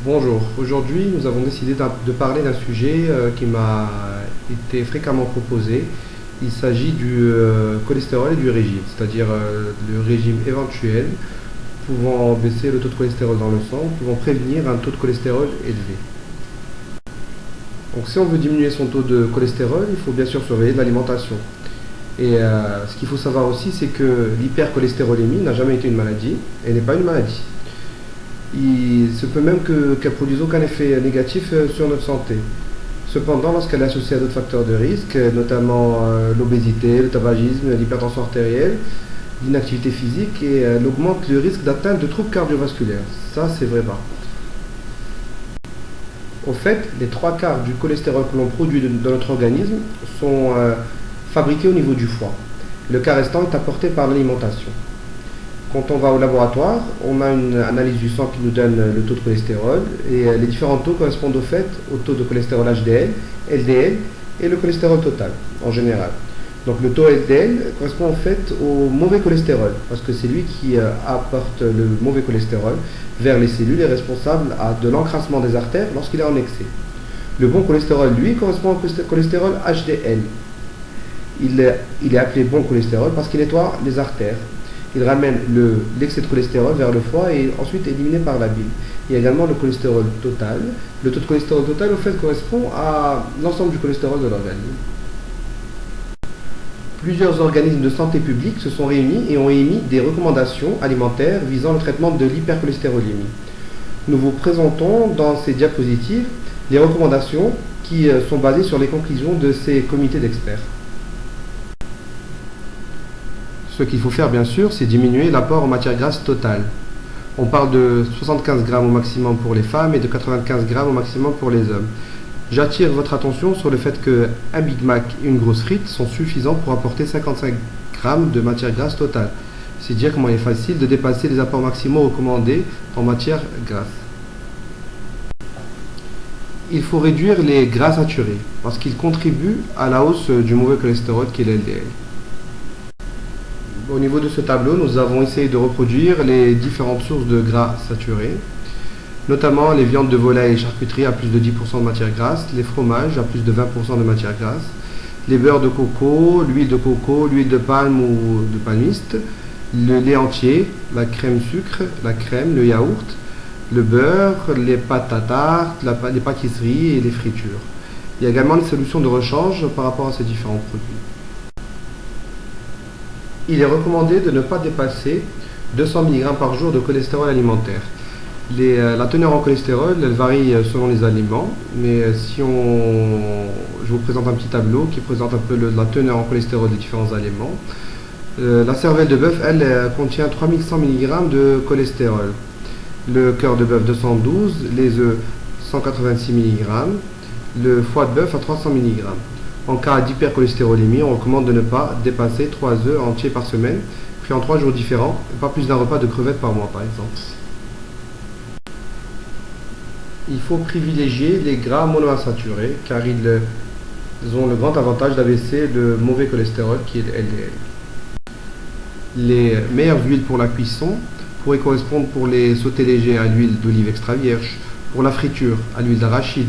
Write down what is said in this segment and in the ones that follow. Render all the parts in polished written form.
Bonjour, aujourd'hui nous avons décidé de parler d'un sujet qui m'a été fréquemment proposé. Il s'agit du cholestérol et du régime, c'est-à-dire le régime éventuel pouvant baisser le taux de cholestérol dans le sang, pouvant prévenir un taux de cholestérol élevé. Donc si on veut diminuer son taux de cholestérol, il faut bien sûr surveiller de l'alimentation. Et ce qu'il faut savoir aussi, c'est que l'hypercholestérolémie n'a jamais été une maladie et n'est pas une maladie. Il se peut même qu'elle produise aucun effet négatif sur notre santé. Cependant, lorsqu'elle est associée à d'autres facteurs de risque, notamment l'obésité, le tabagisme, l'hypertension artérielle, l'inactivité physique, et elle augmente le risque d'atteinte de troubles cardiovasculaires. Ça, c'est vrai pas. Au fait, les trois quarts du cholestérol que l'on produit dans notre organisme sont fabriqués au niveau du foie. Le quart restant est apporté par l'alimentation. Quand on va au laboratoire, on a une analyse du sang qui nous donne le taux de cholestérol et les différents taux correspondent au fait au taux de cholestérol HDL, LDL et le cholestérol total en général. Donc le taux LDL correspond en fait au mauvais cholestérol parce que c'est lui qui apporte le mauvais cholestérol vers les cellules et est responsable de l'encrassement des artères lorsqu'il est en excès. Le bon cholestérol, lui, correspond au cholestérol HDL. Il est appelé bon cholestérol parce qu'il nettoie les artères. Il ramène l'excès de cholestérol vers le foie et ensuite éliminé par la bile. Il y a également le cholestérol total. Le taux de cholestérol total, au fait, correspond à l'ensemble du cholestérol de l'organisme. Plusieurs organismes de santé publique se sont réunis et ont émis des recommandations alimentaires visant le traitement de l'hypercholestérolémie. Nous vous présentons dans ces diapositives les recommandations qui sont basées sur les conclusions de ces comités d'experts. Ce qu'il faut faire bien sûr, c'est diminuer l'apport en matière grasse totale. On parle de 75 grammes au maximum pour les femmes et de 95 grammes au maximum pour les hommes. J'attire votre attention sur le fait qu'un Big Mac et une grosse frite sont suffisants pour apporter 55 grammes de matière grasse totale. C'est dire comment il est facile de dépasser les apports maximaux recommandés en matière grasse. Il faut réduire les gras saturés parce qu'ils contribuent à la hausse du mauvais cholestérol qui est l'LDL. Au niveau de ce tableau, nous avons essayé de reproduire les différentes sources de gras saturés, notamment les viandes de volaille et charcuterie à plus de 10% de matière grasse, les fromages à plus de 20% de matière grasse, les beurres de coco, l'huile de palme ou de palmiste, le lait entier, la crème sucre, la crème, le yaourt, le beurre, les pâtes à tarte, les pâtisseries et les fritures. Il y a également des solutions de rechange par rapport à ces différents produits. Il est recommandé de ne pas dépasser 200 mg par jour de cholestérol alimentaire. La teneur en cholestérol, elle varie selon les aliments, mais je vous présente un petit tableau qui présente un peu la teneur en cholestérol des différents aliments. La cervelle de bœuf, elle, contient 3100 mg de cholestérol. Le cœur de bœuf 212, les œufs 186 mg, le foie de bœuf à 300 mg. En cas d'hypercholestérolémie, on recommande de ne pas dépasser 3 œufs entiers par semaine, pris en 3 jours différents, et pas plus d'un repas de crevettes par mois par exemple. Il faut privilégier les gras monoinsaturés car ils ont le grand avantage d'abaisser le mauvais cholestérol qui est le LDL. Les meilleures huiles pour la cuisson pourraient correspondre pour les sautés légers à l'huile d'olive extra vierge, pour la friture à l'huile d'arachide.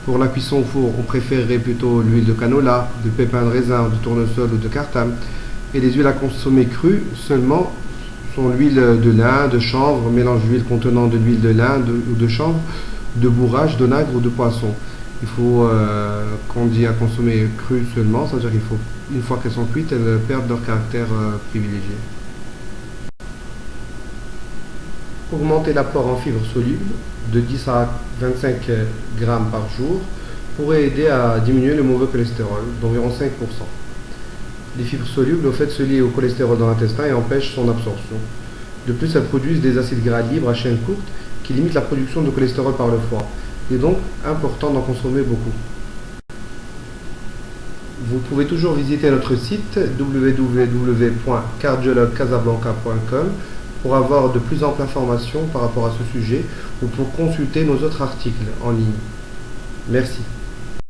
Pour la cuisson au four, on préférerait plutôt l'huile de canola, de pépins de raisin, de tournesol ou de cartame. Et les huiles à consommer crues seulement sont l'huile de lin, de chanvre, mélange d'huile contenant de l'huile de lin ou de chanvre, de bourrage, d'onagre ou de poisson. Il faut, quand on dit à consommer crues seulement, c'est-à-dire qu'il faut, une fois qu'elles sont cuites, elles perdent leur caractère privilégié. Augmenter l'apport en fibres solubles de 10 à 25 grammes par jour pourrait aider à diminuer le mauvais cholestérol d'environ 5%. Les fibres solubles au fait se lient au cholestérol dans l'intestin et empêchent son absorption. De plus, elles produisent des acides gras libres à chaîne courte qui limitent la production de cholestérol par le foie. Il est donc important d'en consommer beaucoup. Vous pouvez toujours visiter notre site www.cardiologuecasablanca.com pour avoir de plus amples informations par rapport à ce sujet ou pour consulter nos autres articles en ligne. Merci.